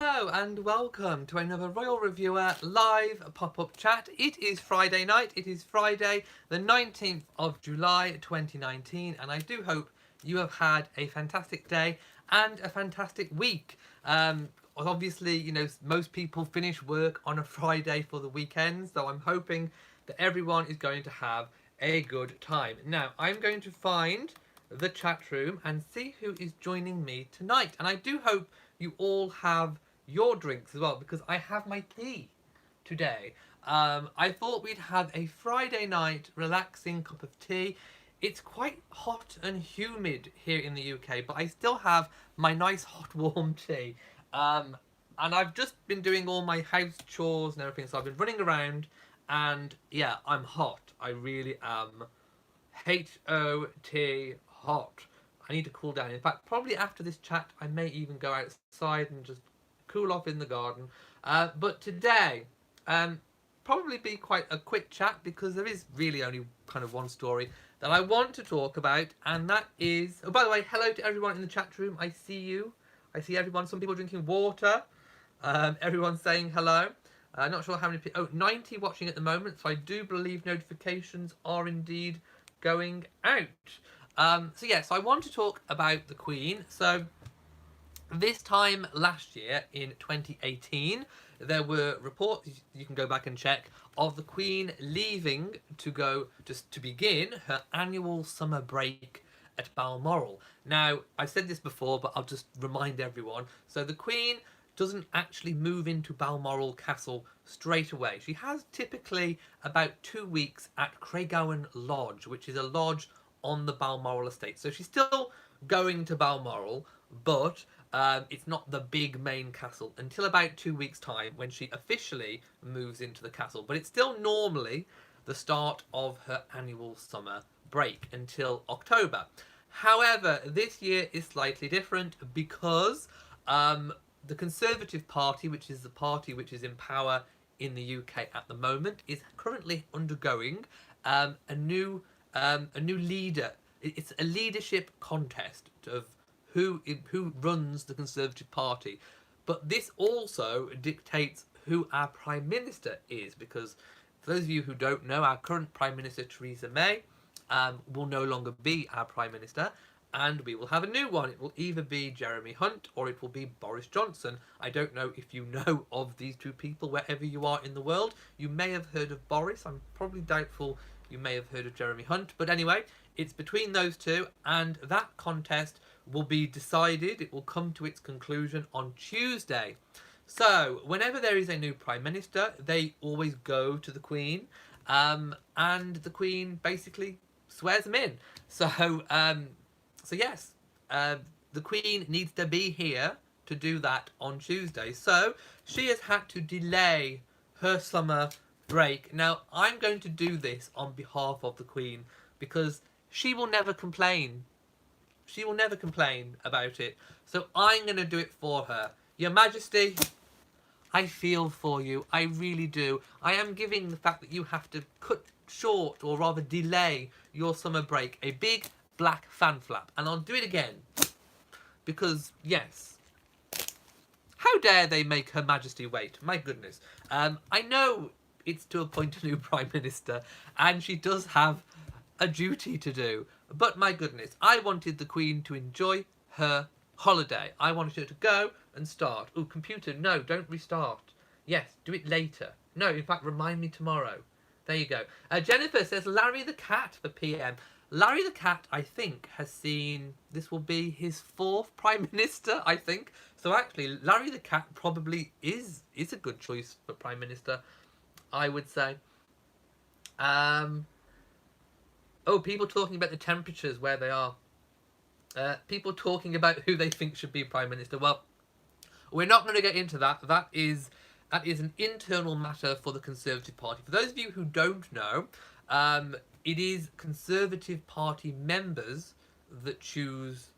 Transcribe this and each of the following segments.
Hello and welcome to another Royal Reviewer live pop-up chat. It is Friday night. It is Friday the 19th of July 2019 and I do hope you have had a fantastic day and a fantastic week. Obviously, you know, most people finish work on a Friday for the weekend, so I'm hoping that everyone is going to have a good time. Now, I'm going to find the chat room and see who is joining me tonight. And I do hope you all have your drinks as well, because I have my tea today. I thought we'd have a Friday night relaxing cup of tea. It's quite hot and humid here in the UK, but I still have my nice hot warm tea. And I've just been doing all my house chores and everything, so I've been running around, and yeah, I'm hot. I really am. H-O-T, hot. I need to cool down. In fact, probably after this chat, I may even go outside and just cool off in the garden. But today, probably be quite a quick chat because there is really only kind of one story that I want to talk about, and that is... Oh, by the way, hello to everyone in the chat room. I see you. I see everyone. Some people drinking water. Everyone's saying hello. Not sure how many people... Oh, 90 watching at the moment, so I do believe notifications are indeed going out. So I want to talk about the Queen. So this time last year in 2018, there were reports, you can go back and check, of the Queen leaving to go just to begin her annual summer break at Balmoral. Now, I've said this before, but I'll just remind everyone. So the Queen doesn't actually move into Balmoral Castle straight away. She has typically about 2 weeks at Craiggowan Lodge, which is a lodge on the Balmoral estate. So she's still going to Balmoral, but it's not the big main castle until about 2 weeks' time when she officially moves into the castle. But it's still normally the start of her annual summer break until October. However, this year is slightly different because the Conservative Party, which is the party which is in power in the UK at the moment, is currently undergoing a new leader. It's a leadership contest of who runs the Conservative Party, but this also dictates who our Prime Minister is, because for those of you who don't know, our current Prime Minister Theresa May will no longer be our Prime Minister, and we will have a new one. It will either be Jeremy Hunt or it will be Boris Johnson. I don't know if you know of these two people wherever you are in the world. You may have heard of Boris. I'm probably doubtful you may have heard of Jeremy Hunt. But anyway, it's between those two, and that contest will be decided. It will come to its conclusion on Tuesday. So whenever there is a new Prime Minister, they always go to the Queen, and the Queen basically swears them in. So yes, the Queen needs to be here to do that on Tuesday. So she has had to delay her summer break. Now, I'm going to do this on behalf of the Queen because she will never complain. She will never complain about it. So I'm going to do it for her. Your Majesty, I feel for you. I really do. I am giving the fact that you have to cut short, or rather delay, your summer break a big black fan flap, and I'll do it again because yes, how dare they make Her Majesty wait? My goodness. I know it's to appoint a new Prime Minister and she does have a duty to do, but my goodness, I wanted the Queen to enjoy her holiday. I wanted her to go and start. Oh, computer, no, don't restart. Yes, do it later. No, in fact, remind me tomorrow. There you go. Jennifer says Larry the Cat for PM. Larry the Cat, I think, has seen... This will be his 4th Prime Minister, I think. So actually, Larry the Cat probably is a good choice for Prime Minister, I would say. Oh, people talking about the temperatures where they are. People talking about who they think should be Prime Minister. Well, we're not going to get into that. That is an internal matter for the Conservative Party. For those of you who don't know, it is Conservative Party members that choose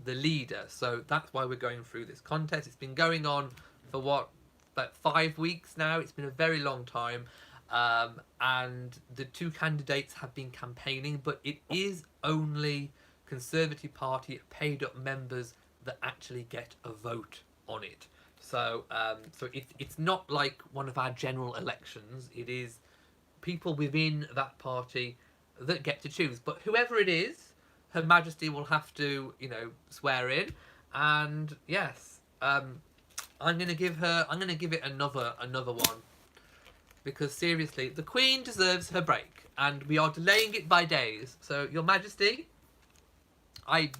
the leader. So that's why we're going through this contest. It's been going on for what, about 5 weeks now. It's been a very long time. And the two candidates have been campaigning, but it is only Conservative Party paid up members that actually get a vote on it. So it's not like one of our general elections. It is people within that party that get to choose. But whoever it is, Her Majesty will have to, swear in. And yes, I'm gonna give her. I'm gonna give it another one because seriously, the Queen deserves her break, and we are delaying it by days. So, Your Majesty, I.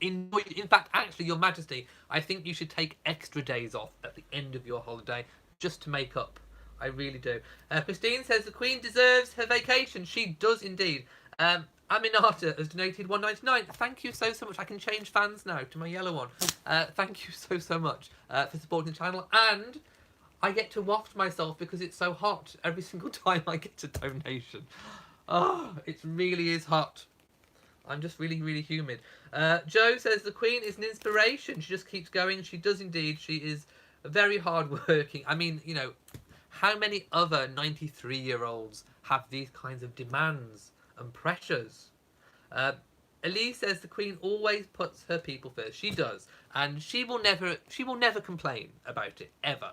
In fact, actually, Your Majesty, I think you should take extra days off at the end of your holiday just to make up. I really do. Christine says the Queen deserves her vacation. She does indeed. Aminata has donated 1.99. Thank you so much. I can change fans now to my yellow one. Thank you so much for supporting the channel, and I get to waft myself because it's so hot every single time I get a donation. Oh, it really is hot. I'm just really humid. Joe says the Queen is an inspiration. She just keeps going. She does indeed. She is very hard-working. I mean, how many other 93-year-olds have these kinds of demands and pressures? Elise says the Queen always puts her people first. She does, and she will never complain about it ever.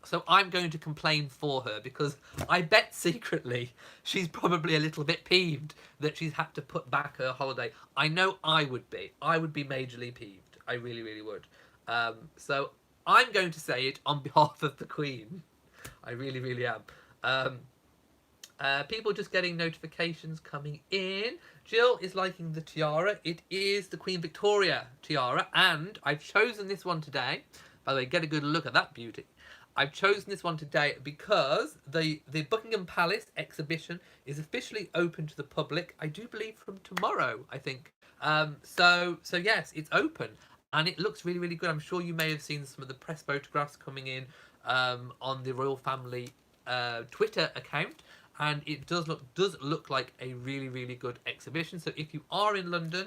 So I'm going to complain for her because I bet secretly she's probably a little bit peeved that she's had to put back her holiday. I know I would be. I would be majorly peeved. I really would. So I'm going to say it on behalf of the Queen. I really am. People just getting notifications coming in. Jill is liking the tiara. It is the Queen Victoria tiara, and I've chosen this one today. By the way, get a good look at that beauty. I've chosen this one today because the Buckingham Palace exhibition is officially open to the public. I do believe from tomorrow, I think. So yes, it's open and it looks really good. I'm sure you may have seen some of the press photographs coming in on the royal family Twitter account, and it does look like a really good exhibition. So if you are in London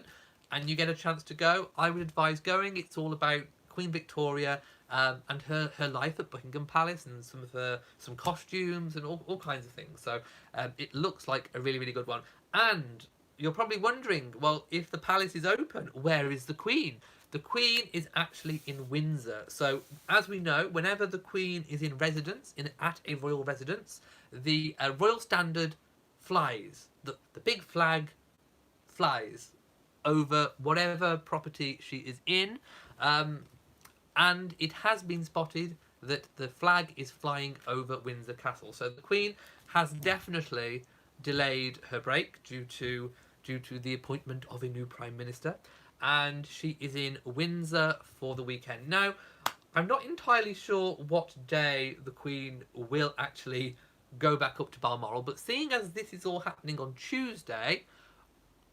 and you get a chance to go, I would advise going. It's all about Queen Victoria and her life at Buckingham Palace and some costumes and all kinds of things. So it looks like a really good one. And you're probably wondering, well, if the palace is open, where is the Queen? The Queen is actually in Windsor. So as we know, whenever the Queen is in residence, at a royal residence, the royal standard flies. The big flag flies over whatever property she is in. And it has been spotted that the flag is flying over Windsor Castle. So the Queen has definitely delayed her break due to the appointment of a new Prime Minister. And she is in Windsor for the weekend. Now, I'm not entirely sure what day the Queen will actually go back up to Balmoral, but seeing as this is all happening on Tuesday,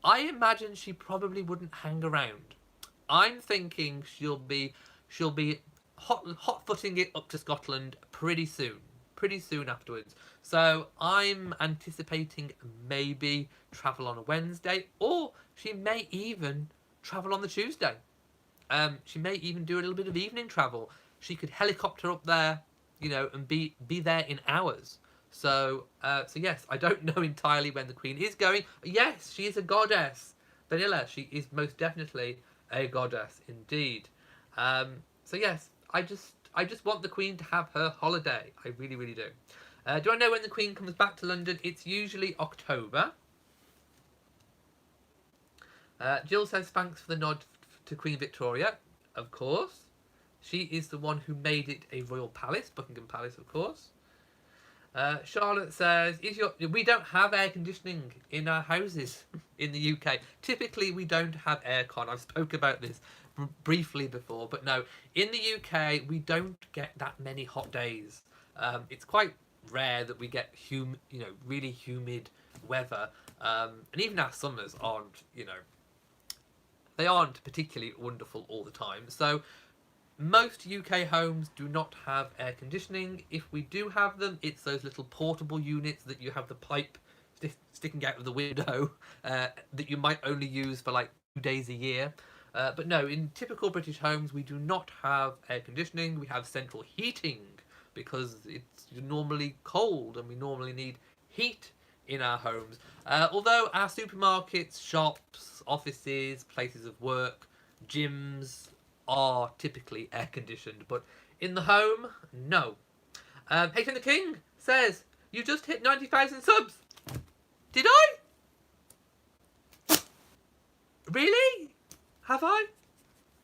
I imagine she probably wouldn't hang around. I'm thinking she'll be hot-footing it up to Scotland pretty soon afterwards. So I'm anticipating maybe travel on a Wednesday, or she may even travel on the Tuesday. She may even do a little bit of evening travel. She could helicopter up there, and be there in hours. So yes, I don't know entirely when the Queen is going. Yes, she is a goddess. Vanilla, she is most definitely a goddess indeed. So yes, I just want the Queen to have her holiday. I really do. Do I know when the Queen comes back to London? It's usually October. Jill says thanks for the nod to Queen Victoria. Of course. She is the one who made it a royal palace, Buckingham Palace, of course. Charlotte says, we don't have air conditioning in our houses in the UK. Typically, we don't have aircon. I've spoke about this briefly before, but no, in the UK, we don't get that many hot days. It's quite rare that we get really humid weather, and even our summers aren't, they aren't particularly wonderful all the time. So most UK homes do not have air conditioning. If we do have them, it's those little portable units that you have the pipe sticking out of the window that you might only use for like 2 days a year. But no, in typical British homes, we do not have air conditioning. We have central heating because it's normally cold and we normally need heat in our homes. Although our supermarkets, shops, offices, places of work, gyms are typically air conditioned, but In the home, no. Hayden the King says, you just hit 90,000 subs. Did I? Really? Have I?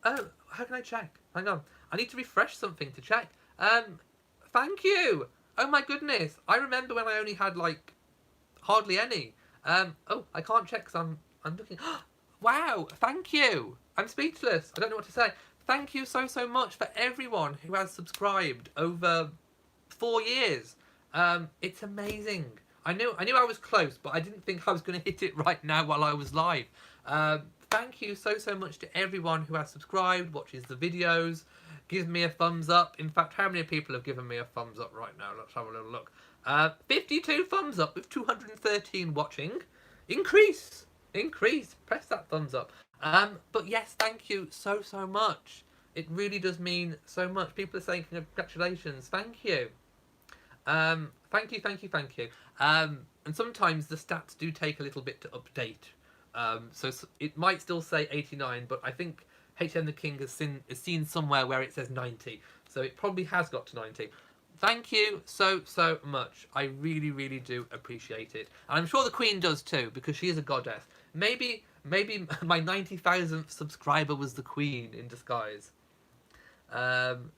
Oh, how can I check? Hang on. I need to refresh something to check. Thank you. Oh my goodness. I remember when I only had like hardly any. Oh, I can't check because I'm looking. Wow, thank you. I'm speechless. I don't know what to say. Thank you so much for everyone who has subscribed over 4 years. It's amazing. I knew I was close, but I didn't think I was going to hit it right now while I was live. Thank you so much to everyone who has subscribed, watches the videos, gives me a thumbs up. In fact, how many people have given me a thumbs up right now? Let's have a little look. 52 thumbs up with 213 watching. Increase. Press that thumbs up. But yes, thank you so much. It really does mean so much. People are saying congratulations. Thank you. Thank you. And sometimes the stats do take a little bit to update. So it might still say 89, but I think HM the King has seen somewhere where it says 90. So it probably has got to 90. Thank you so much. I really do appreciate it. And I'm sure the Queen does too, because she is a goddess. Maybe my 90,000th subscriber was the Queen in disguise. HM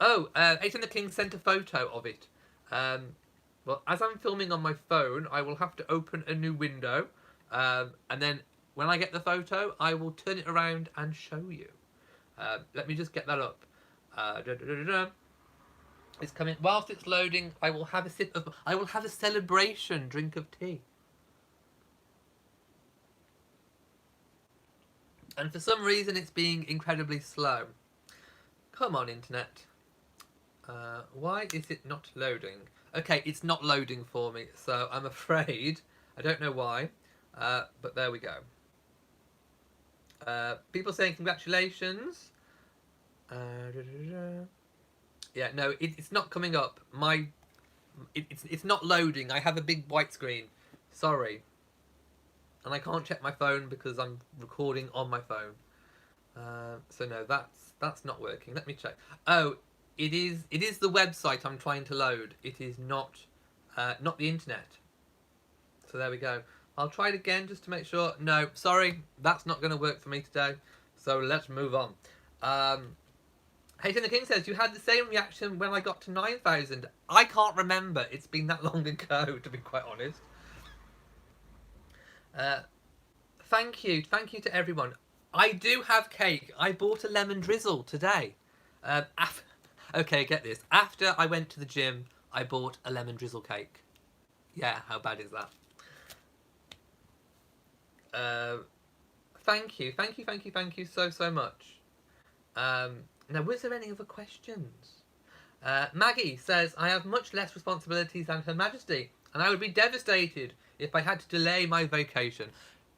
the King sent a photo of it. Well, as I'm filming on my phone, I will have to open a new window. And then when I get the photo, I will turn it around and show you. Let me just get that up. It's coming. Whilst it's loading, I will have a celebration drink of tea. And for some reason, it's being incredibly slow. Come on, internet. Why is it not loading? Okay, it's not loading for me, so I'm afraid. I don't know why, but there we go. People saying congratulations. Yeah, no, it's not coming up. It's not loading. I have a big white screen. Sorry. And I can't check my phone because I'm recording on my phone. So no, that's not working. Let me check. Oh, it is the website I'm trying to load. It is not the internet. So there we go. I'll try it again just to make sure. No, sorry, that's not going to work for me today. So let's move on. Hayden the King says, you had the same reaction when I got to 9,000. I can't remember. It's been that long ago, to be quite honest. Thank you to everyone. I do have cake. I bought a lemon drizzle today. Okay, get this. After I went to the gym, I bought a lemon drizzle cake. Yeah, how bad is that? Thank you so much. Now, was there any other questions? Maggie says, I have much less responsibilities than Her Majesty, and I would be devastated if I had to delay my vacation.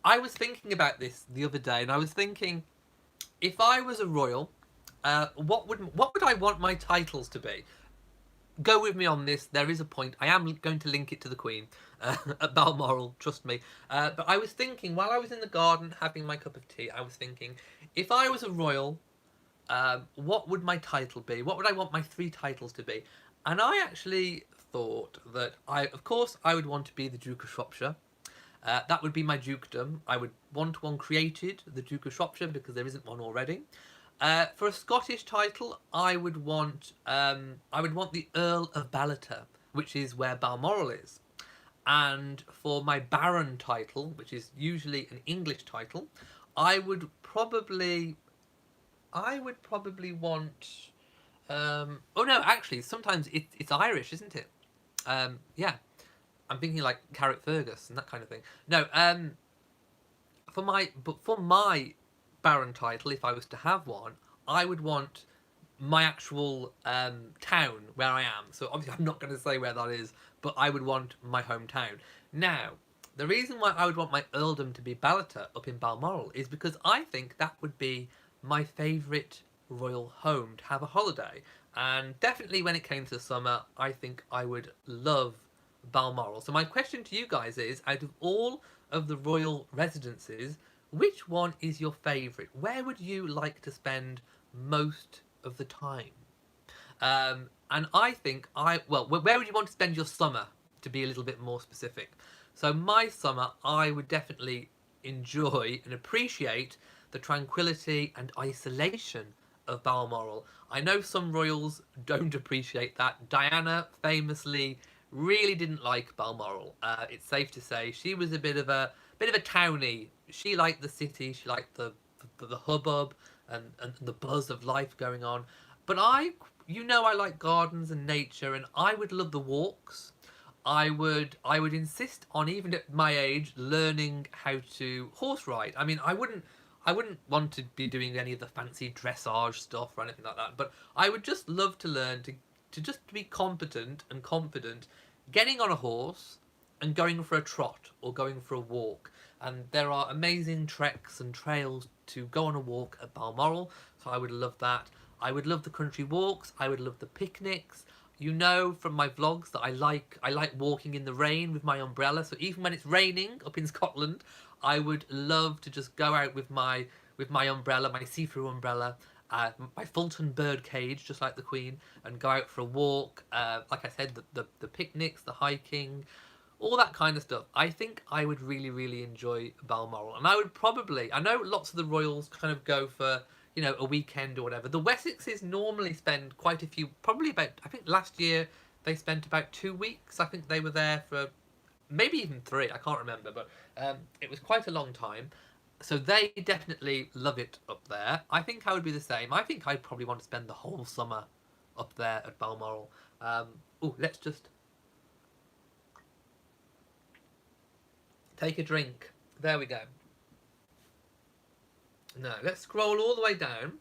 I was thinking about this the other day, and I was thinking, if I was a royal, what would I want my titles to be? Go with me on this. There is a point. I am going to link it to the Queen at Balmoral, trust me. But I was thinking, while I was in the garden having my cup of tea, I was thinking, if I was a royal, what would my title be? What would I want my 3 titles to be? And I actually thought that of course, I would want to be the Duke of Shropshire. That would be my dukedom. I would want one created, the Duke of Shropshire, because there isn't one already. For a Scottish title, I would want the Earl of Ballater, which is where Balmoral is. And for my Baron title, which is usually an English title, I would probably want. Oh no, actually, sometimes it's Irish, isn't it? Yeah, I'm thinking like Carrickfergus and that kind of thing. No, for my Baron title, if I was to have one, I would want my actual town where I am. So obviously, I'm not going to say where that is, but I would want my hometown. Now, the reason why I would want my earldom to be Ballater up in Balmoral is because I think that would be my favourite royal home to have a holiday. And definitely when it came to the summer, I think I would love Balmoral. So my question to you guys is, out of all of the royal residences, which one is your favourite? Where would you like to spend most of the time? And I think well, where would you want to spend your summer? To be a little bit more specific, so my summer, I would definitely enjoy and appreciate the tranquility and isolation of Balmoral. I know some royals don't appreciate that. Diana famously really didn't like Balmoral. It's safe to say she was a bit of a townie. She liked the city. She liked the hubbub and the buzz of life going on. But I like gardens and nature, and I would love the walks. I would insist on, even at my age, learning how to horse ride. I mean, I wouldn't want to be doing any of the fancy dressage stuff or anything like that, but I would just love to learn to just be competent and confident getting on a horse and going for a trot or going for a walk. And there are amazing treks and trails to go on a walk at Balmoral, so I would love that. I would love the country walks. I would love the picnics. You know from my vlogs that I like walking in the rain with my umbrella. So even when it's raining up in Scotland, I would love to just go out with my umbrella, my see-through umbrella, my Fulton bird cage, just like the Queen, and go out for a walk. Like I said, the picnics, the hiking, all that kind of stuff. I think I would really, really enjoy Balmoral. And I know lots of the royals kind of go for, a weekend or whatever. The Wessexes normally spend quite a few, probably about, I think last year they spent about 2 weeks. I think they were there for maybe even 3, I can't remember, but it was quite a long time. So they definitely love it up there. I think I would be the same. I think I'd probably want to spend the whole summer up there at Balmoral. Let's just take a drink. There we go. Now, let's scroll all the way down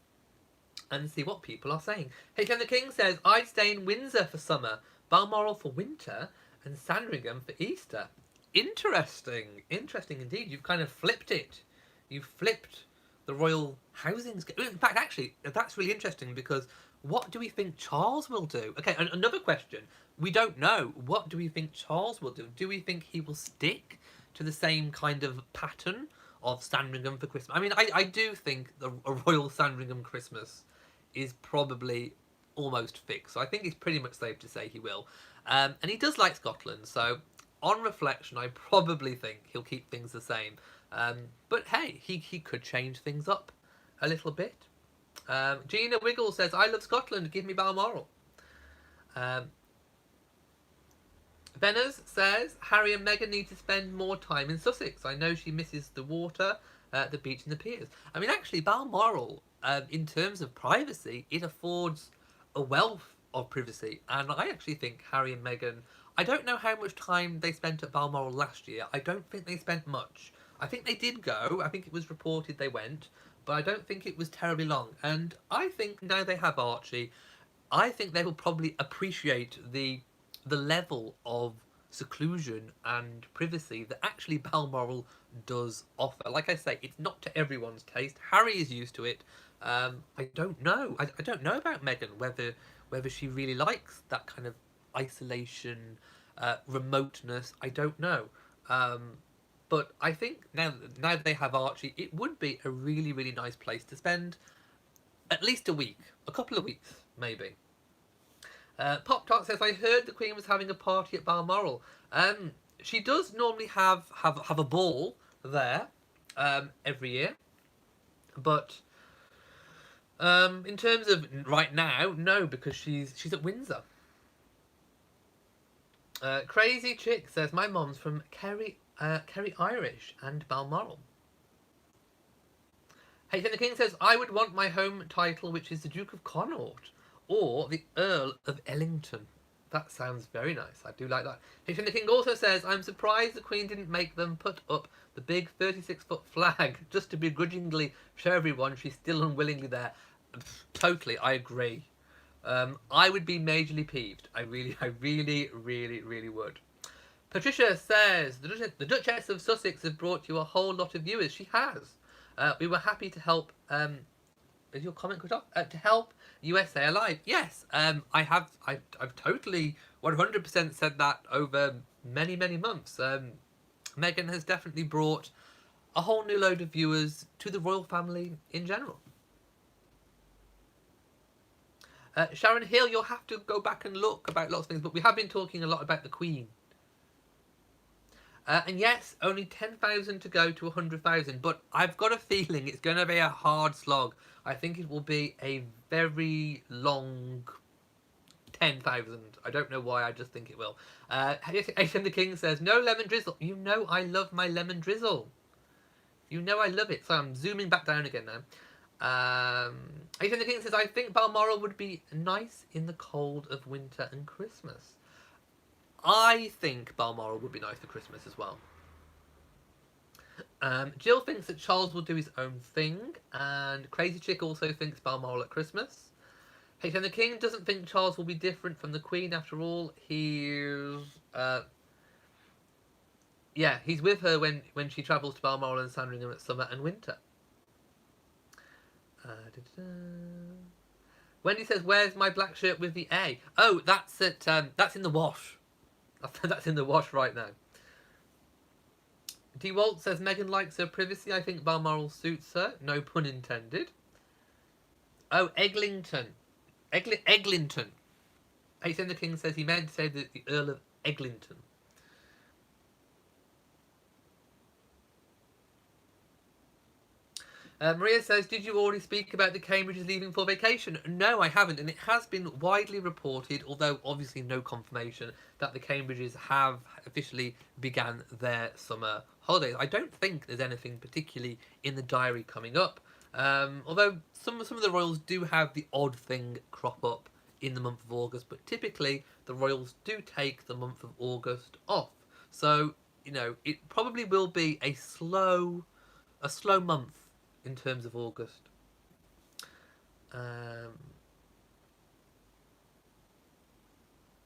and see what people are saying. HM the King says, I'd stay in Windsor for summer, Balmoral for winter, and Sandringham for Easter. Interesting. Interesting indeed. You've kind of flipped it. You've flipped the royal housing scheme. In fact, actually, that's really interesting because what do we think Charles will do? Okay, another question. We don't know. What do we think Charles will do? Do we think he will stick to the same kind of pattern of Sandringham for Christmas? I mean, I do think a royal Sandringham Christmas is probably almost fixed. So I think it's pretty much safe to say he will. And he does like Scotland, so on reflection, I probably think he'll keep things the same. But hey, he could change things up a little bit. Gina Wiggle says, I love Scotland, give me Balmoral. Venners says, Harry and Meghan need to spend more time in Sussex. I know she misses the water, the beach and the piers. I mean, actually, Balmoral, in terms of privacy, it affords a wealth of privacy. And I actually think Harry and Meghan, I don't know how much time they spent at Balmoral last year. I don't think they spent much. I think they did go. I think it was reported they went. But I don't think it was terribly long. And I think now they have Archie, I think they will probably appreciate the level of seclusion and privacy that actually Balmoral does offer. Like I say, it's not to everyone's taste. Harry is used to it. I don't know. I don't know about Meghan, whether she really likes that kind of isolation, remoteness. I don't know. But I think now that they have Archie, it would be a really, really nice place to spend at least a week, a couple of weeks, maybe. Pop Tart says, I heard the Queen was having a party at Balmoral. She does normally have a ball there every year. But in terms of right now, no, because she's at Windsor. Crazy Chick says, my mom's from Kerry Irish and Balmoral. H.N. the King says, I would want my home title, which is the Duke of Connaught, or the Earl of Ellington. That sounds very nice. I do like that. H.M. the King also says, I'm surprised the Queen didn't make them put up the big 36-foot flag just to begrudgingly show everyone she's still unwillingly there. Totally, I agree. I would be majorly peeved. I really, really would. Patricia says, the Duchess of Sussex has brought you a whole lot of viewers. She has. We were happy to help. Is your comment cut off? To help USA Alive. Yes, I've totally 100% said that over many months. Meghan has definitely brought a whole new load of viewers to the royal family in general. Sharon Hill, you'll have to go back and look about lots of things, but we have been talking a lot about the Queen. And yes, only 10,000 to go to 100,000, but I've got a feeling it's going to be a hard slog. I think it will be a very long 10,000. I don't know why, I just think it will. HM the King says, no lemon drizzle. You know I love my lemon drizzle. You know I love it. So I'm zooming back down again now. HM the King says, I think Balmoral would be nice in the cold of winter and Christmas. I think Balmoral would be nice for Christmas as well. Jill thinks that Charles will do his own thing, and Crazy Chick also thinks Balmoral at Christmas. HM the King doesn't think Charles will be different from the Queen. After all, he's with her when she travels to Balmoral and Sandringham at summer and winter. Wendy says, "Where's my black shirt with the A?" Oh, that's in the wash. That's in the wash right now. D. Walt says Meghan likes her privacy. I think Balmoral suits her. No pun intended. Oh, Eglinton. Eglinton. HM the King says he meant to say the Earl of Eglinton. Maria says, did you already speak about the Cambridges leaving for vacation? No, I haven't, and it has been widely reported, although obviously no confirmation, that the Cambridges have officially began their summer holidays. I don't think there's anything particularly in the diary coming up, although some of the royals do have the odd thing crop up in the month of August, but typically the royals do take the month of August off. So, you know, it probably will be a slow month in terms of August.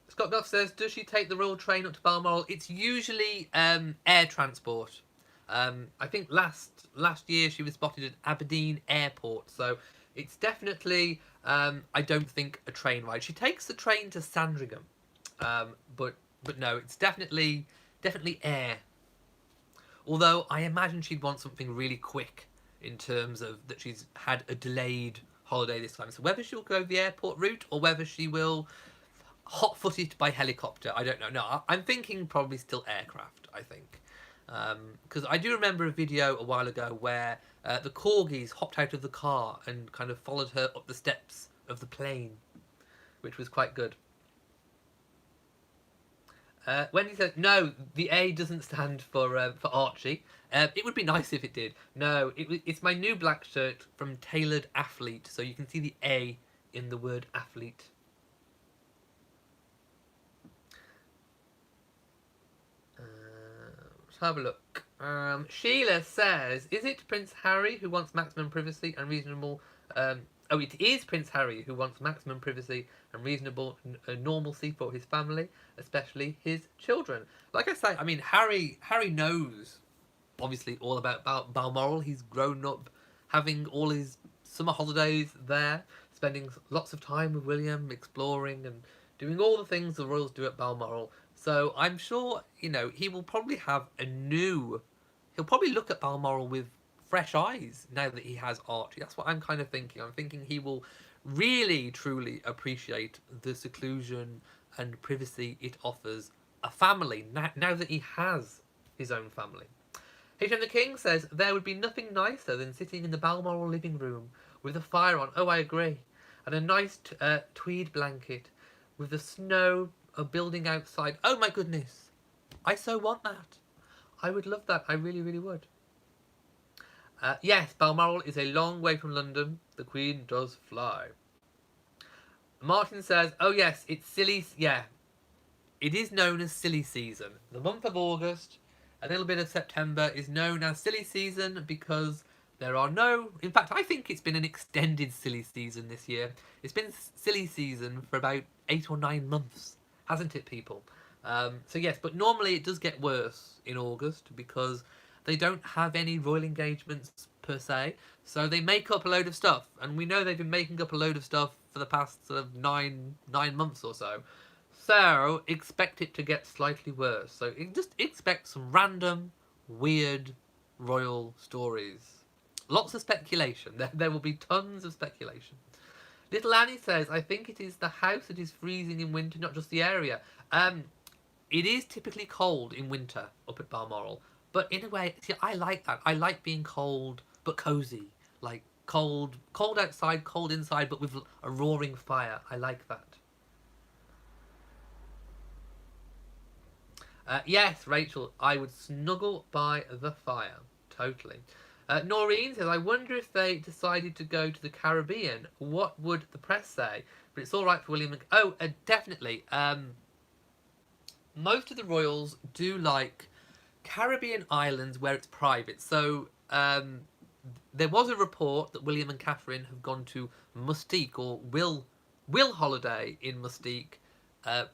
Scott Duff says, does she take the royal train up to Balmoral? It's usually air transport. I think last year she was spotted at Aberdeen Airport, so it's definitely, I don't think, a train ride. She takes the train to Sandringham, but no, it's definitely air. Although I imagine she'd want something really quick, in terms of that she's had a delayed holiday this time. So whether she'll go the airport route or whether she will hot-foot it by helicopter, I don't know. No, I'm thinking probably still aircraft, I think. Because I do remember a video a while ago where the corgis hopped out of the car and kind of followed her up the steps of the plane, which was quite good. Wendy said, no, the A doesn't stand for Archie. It would be nice if it did. No, it's my new black shirt from Tailored Athlete, so you can see the A in the word athlete. Let's have a look. Sheila says, is it Prince Harry who wants maximum privacy and reasonable... it is Prince Harry who wants maximum privacy and reasonable normalcy for his family, especially his children. Like I say, I mean, Harry knows, obviously, all about Balmoral. He's grown up having all his summer holidays there, spending lots of time with William, exploring and doing all the things the royals do at Balmoral. So I'm sure, you know, he will probably have he'll probably look at Balmoral with fresh eyes now that he has Archie. That's what I'm kind of thinking. I'm thinking he will really, truly appreciate the seclusion and privacy it offers a family now that he has his own family. HM the King says, there would be nothing nicer than sitting in the Balmoral living room with a fire on. Oh, I agree. And a nice tweed blanket with the snow building outside. Oh my goodness. I so want that. I would love that. I really, really would. Yes, Balmoral is a long way from London. The Queen does fly. Martin says, oh yes, it's silly. Yeah, it is known as silly season. The month of August, a little bit of September is known as silly season because there are no... In fact, I think it's been an extended silly season this year. It's been silly season for about 8 or 9 months, hasn't it, people? So yes, but normally it does get worse in August because they don't have any royal engagements per se, so they make up a load of stuff, and we know they've been making up a load of stuff for the past sort of nine months or so. So expect it to get slightly worse. So just expect some random, weird royal stories. Lots of speculation. There will be tons of speculation. Little Annie says, I think it is the house that is freezing in winter, not just the area. It is typically cold in winter up at Balmoral, but in a way, see, I like that. I like being cold but cozy, like cold outside, cold inside, but with a roaring fire. I like that. Yes, Rachel, I would snuggle by the fire. Totally. Noreen says, I wonder if they decided to go to the Caribbean, what would the press say? But it's all right for William. Definitely. Most of the royals do like Caribbean islands where it's private. So there was a report that William and Catherine have gone to Mustique, or will holiday in Mustique,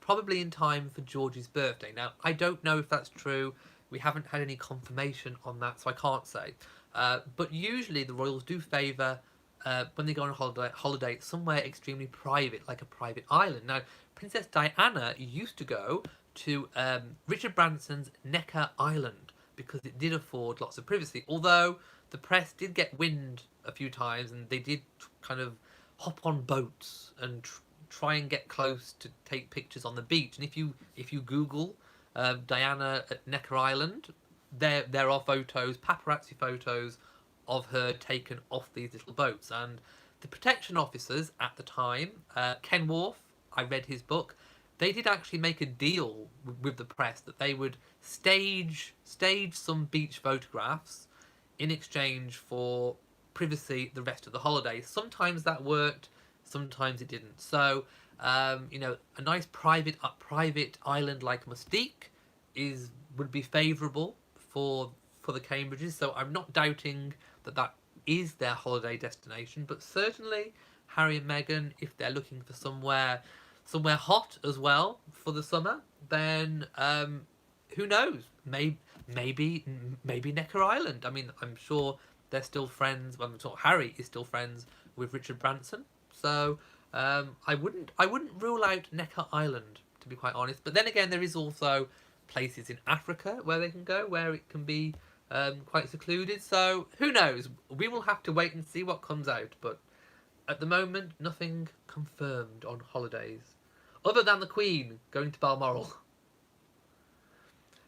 probably in time for George's birthday. Now, I don't know if that's true. We haven't had any confirmation on that, so I can't say. But usually the royals do favour, when they go on holiday somewhere extremely private, like a private island. Now, Princess Diana used to go to Richard Branson's Necker Island because it did afford lots of privacy. Although the press did get wind a few times, and they did kind of hop on boats and try and get close to take pictures on the beach. And if you Google Diana at Necker Island, there are photos, paparazzi photos of her taken off these little boats. And the protection officers at the time, Ken Wharf, I read his book, they did actually make a deal with the press that they would stage some beach photographs in exchange for privacy the rest of the holiday. Sometimes that worked, sometimes it didn't. So, a nice private island like Mustique would be favourable for the Cambridges. So I'm not doubting that is their holiday destination, but certainly Harry and Meghan, if they're looking for somewhere hot as well for the summer, then who knows? Maybe Necker Island. I mean, I'm sure they're still friends. Well, Harry is still friends with Richard Branson, so I wouldn't rule out Necker Island, to be quite honest. But then again, there is also places in Africa where they can go, where it can be quite secluded. So who knows? We will have to wait and see what comes out. But at the moment, nothing confirmed on holidays, other than the Queen going to Balmoral.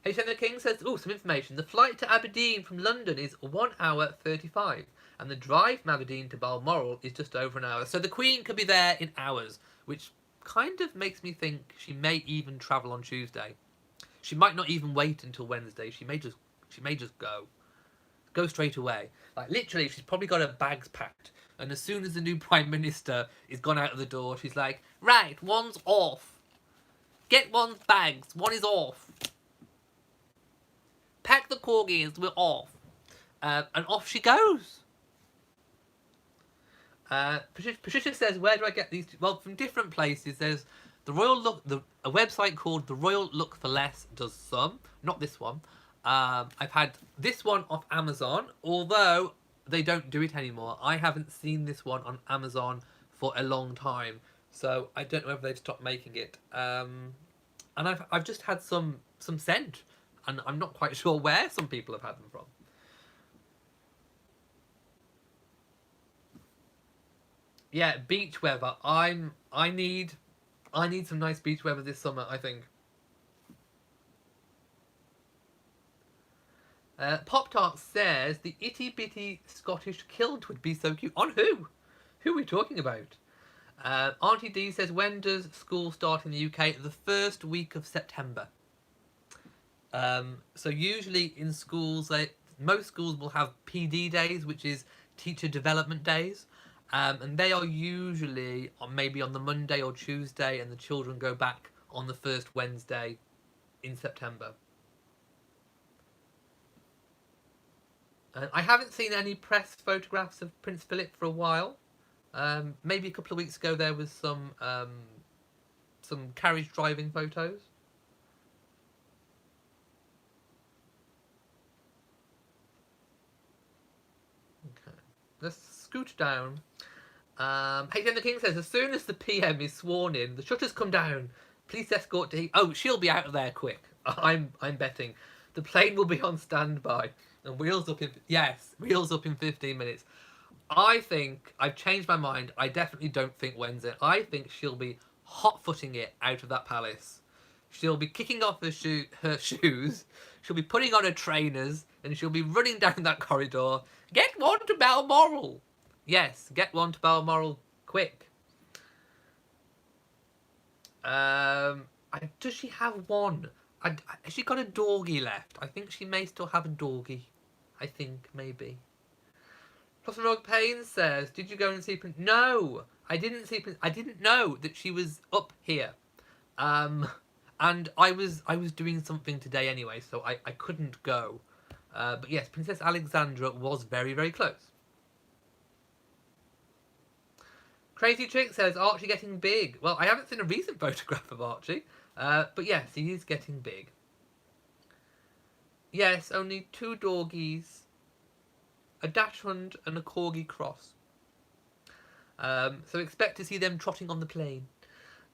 H. the King says, some information. The flight to Aberdeen from London is 1 hour 35, and the drive from Aberdeen to Balmoral is just over an hour. So the Queen could be there in hours, which kind of makes me think she may even travel on Tuesday. She might not even wait until Wednesday. She may just go straight away. Like, literally, she's probably got her bags packed, and as soon as the new Prime Minister is gone out of the door, she's like, right, one's off. Get one's bags. One is off. Pack the corgis, we're off. And off she goes. Patricia says, where do I get these? Well, from different places. There's the Royal Look, a website called The Royal Look for Less does some. Not this one. I've had this one off Amazon, although they don't do it anymore. I haven't seen this one on Amazon for a long time, so I don't know if they've stopped making it. And I've just had some sent, and I'm not quite sure where some people have had them from. Yeah, beach weather. I need some nice beach weather this summer, I think. Pop Tart says the itty bitty Scottish kilt would be so cute. On who? Who are we talking about? Auntie D says, when does school start in the UK? The first week of September. So usually in schools, most schools will have PD days, which is teacher development days. And they are usually maybe on the Monday or Tuesday, and the children go back on the first Wednesday in September. I haven't seen any press photographs of Prince Philip for a while. Maybe a couple of weeks ago there was some carriage driving photos. Okay, let's scoot down. Hayden the King says, as soon as the PM is sworn in, the shutters come down. Police escort to... Oh, she'll be out of there quick. I'm betting. The plane will be on standby. And wheels up in 15 minutes. I think I've changed my mind. I definitely don't think Wednesday. I think she'll be hot-footing it out of that palace. She'll be kicking off her shoes. She'll be putting on her trainers, and she'll be running down that corridor. Get one to Balmoral. Yes, get one to Balmoral quick. Does she have one? Has she got a doggy left? I think she may still have a doggy. I think maybe. Plus Rog Payne says, "Did you go and see Prince?" No, I didn't see Prince. I didn't know that she was up here, um, and I was doing something today anyway, so I couldn't go. But yes, Princess Alexandra was very very close. Crazy Chick says Archie getting big. Well, I haven't seen a recent photograph of Archie, but yes, he is getting big. Yes, only two doggies, a dachshund and a corgi cross. So expect to see them trotting on the plane.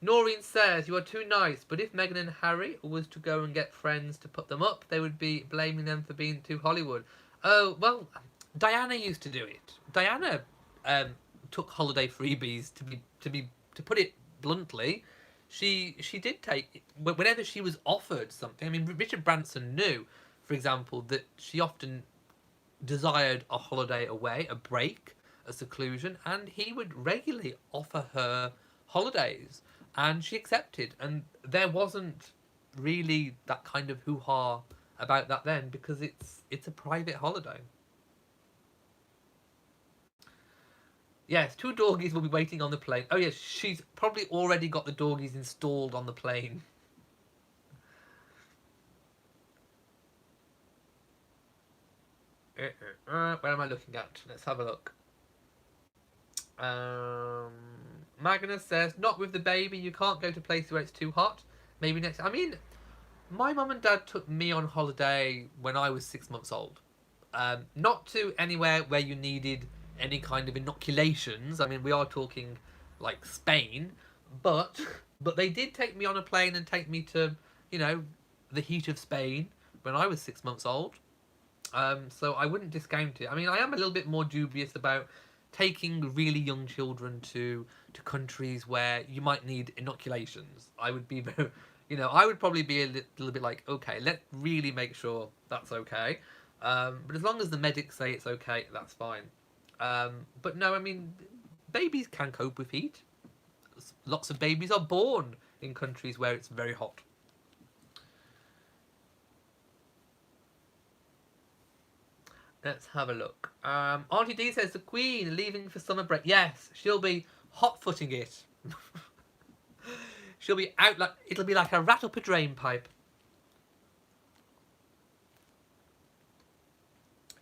Noreen says, "You are too nice, but if Meghan and Harry was to go and get friends to put them up, they would be blaming them for being too Hollywood." Oh, well, Diana used to do it. Diana took holiday freebies to put it bluntly. She did take whenever she was offered something. I mean, Richard Branson knew, for example, that she often desired a holiday away, a break, a seclusion, and he would regularly offer her holidays, and she accepted. And there wasn't really that kind of hoo-ha about that then, because it's a private holiday. Yes, two doggies will be waiting on the plane. Oh yes, she's probably already got the doggies installed on the plane. Where am I looking at? Let's have a look. Um, Magnus says, "Not with the baby. You can't go to places where it's too hot. Maybe next." I mean, my mum and dad took me on holiday when I was 6 months old. Not to anywhere where you needed any kind of inoculations. I mean, we are talking like Spain, but but they did take me on a plane and take me to, you know, the heat of Spain when I was 6 months old. So I wouldn't discount it. I mean, I am a little bit more dubious about taking really young children to countries where you might need inoculations. I would be very, I would probably be a little bit like, okay, let's really make sure that's okay. But as long as the medics say it's okay, that's fine. But no, I mean, babies can cope with heat. Lots of babies are born in countries where it's very hot. Let's have a look. Auntie D says the Queen leaving for summer break. Yes, she'll be hot-footing it. She'll be out like it'll be like a rat up a drain pipe.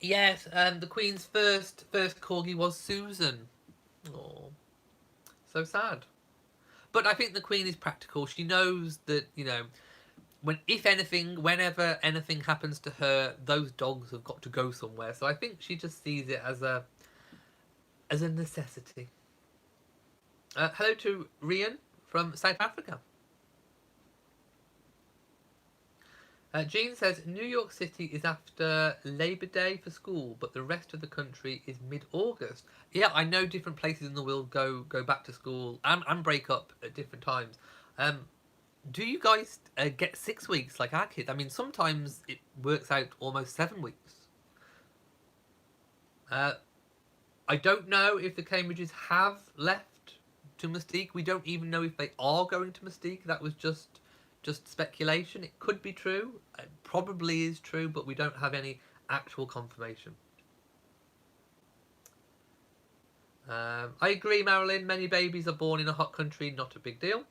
Yes, the Queen's first corgi was Susan. Oh, so sad. But I think the Queen is practical. She knows that if anything, whenever anything happens to her, those dogs have got to go somewhere. So I think she just sees it as a necessity. Hello to Rian from South Africa. Jean says New York City is after Labor Day for school, but the rest of the country is mid-August. Yeah, I know different places in the world go back to school and break up at different times. Do you guys get 6 weeks like our kids? I mean, sometimes it works out almost 7 weeks. I don't know if the Cambridges have left to Mystique. We don't even know if they are going to Mystique. That was just speculation. It could be true. It probably is true, but we don't have any actual confirmation. I agree, Marilyn. Many babies are born in a hot country. Not a big deal.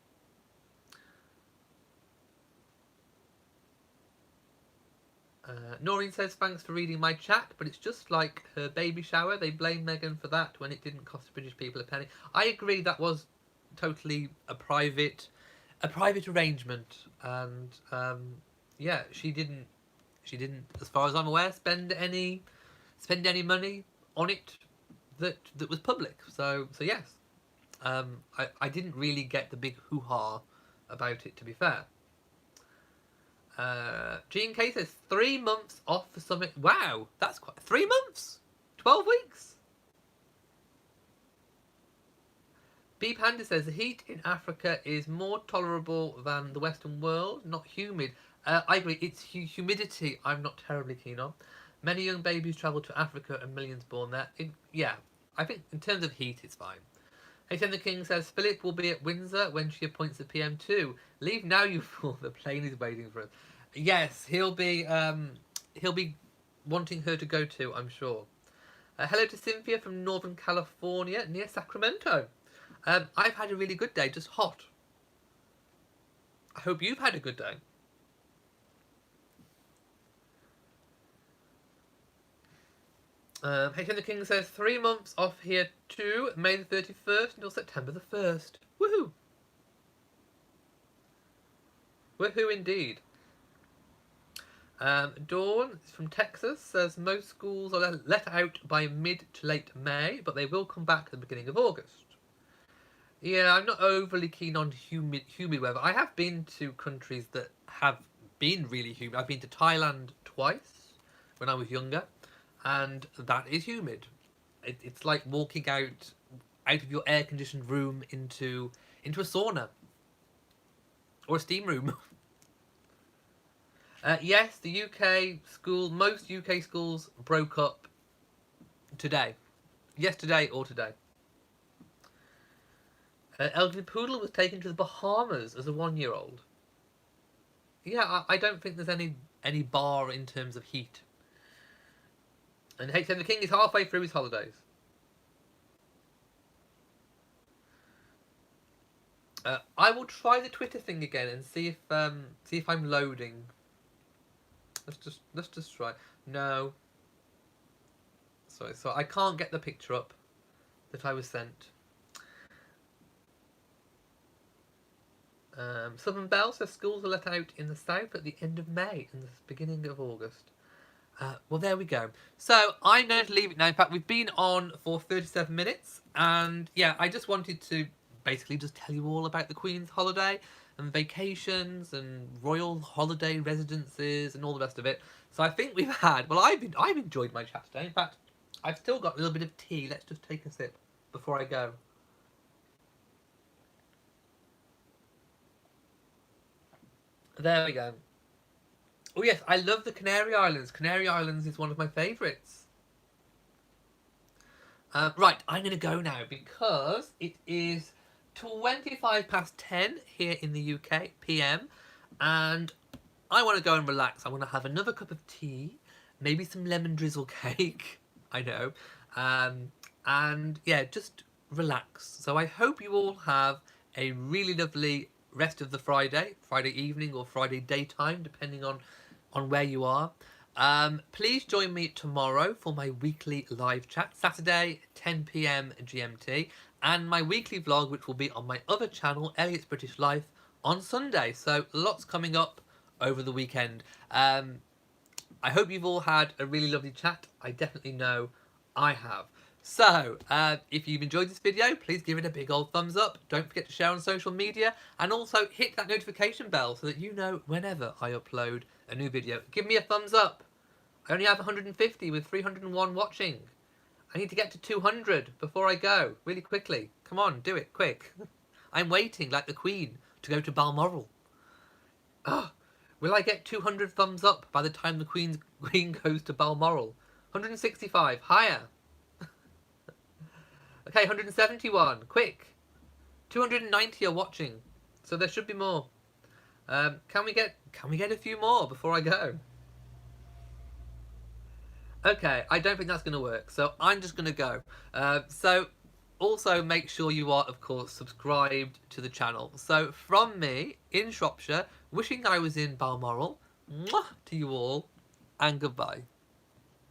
Noreen says, "Thanks for reading my chat, but it's just like her baby shower. They blame Meghan for that when it didn't cost British people a penny." I agree, that was totally a private arrangement, and yeah, she didn't, as far as I'm aware, spend any money on it that was public. So yes, I didn't really get the big hoo-ha about it, to be fair. G&K says 3 months off for summit. Wow, that's quite 3 months, 12 weeks. B Panda says the heat in Africa is more tolerable than the Western world, not humid. I agree, it's humidity I'm not terribly keen on. Many young babies travel to Africa and millions born there. Yeah, I think in terms of heat, it's fine. Hayden the King says Philip will be at Windsor when she appoints the PM2. Leave now, you fool. The plane is waiting for us. Yes, he'll be wanting her to go to, I'm sure. Hello to Cynthia from Northern California, near Sacramento. I've had a really good day, just hot. I hope you've had a good day. Hayden the King says 3 months off here too, May the 31st until September the 1st. Woohoo! Woohoo indeed. Dawn from Texas says most schools are let out by mid to late May, but they will come back at the beginning of August. Yeah, I'm not overly keen on humid weather. I have been to countries that have been really humid. I've been to Thailand twice when I was younger, and that is humid. It's like walking out of your air-conditioned room into a sauna or a steam room. Yes, the most UK schools broke up today. Yesterday or today. Elderly Poodle was taken to the Bahamas as a 1-year-old. Yeah, I don't think there's any bar in terms of heat. And HM the King is halfway through his holidays. I will try the Twitter thing again and see if I'm loading. Let's just try. No. Sorry, so I can't get the picture up that I was sent. Southern Bell says schools are let out in the south at the end of May and the beginning of August. Well, there we go. So I'm going to leave it now. In fact, we've been on for 37 minutes. And yeah, I just wanted to basically just tell you all about the Queen's holiday and vacations and royal holiday residences and all the rest of it. So I think we've had... Well, I've enjoyed my chat today. In fact, I've still got a little bit of tea. Let's just take a sip before I go. There we go. Oh yes, I love the Canary Islands. Canary Islands is one of my favourites. Right, I'm going to go now because it is 10:25 here in the UK, PM, and I want to go and relax. I want to have another cup of tea, maybe some lemon drizzle cake, I know, and yeah, just relax. So I hope you all have a really lovely rest of the Friday evening or Friday daytime, depending on where you are. Please join me tomorrow for my weekly live chat, Saturday, 10 PM GMT, and my weekly vlog, which will be on my other channel, Elliot's British Life, on Sunday. So lots coming up over the weekend. I hope you've all had a really lovely chat. I definitely know I have. So, if you've enjoyed this video, please give it a big old thumbs up. Don't forget to share on social media, and also hit that notification bell so that you know whenever I upload a new video. Give me a thumbs up. I only have 150 with 301 watching. I need to get to 200 before I go, really quickly. Come on, do it, quick. I'm waiting, like the Queen, to go to Balmoral. Oh, will I get 200 thumbs up by the time the Queen goes to Balmoral? 165, higher. Okay, 171, quick. 290 are watching, so there should be more. Can we get a few more before I go? Okay, I don't think that's going to work, so I'm just going to go. So also make sure you are, of course, subscribed to the channel. So from me, in Shropshire, wishing I was in Balmoral, mwah, to you all, and goodbye.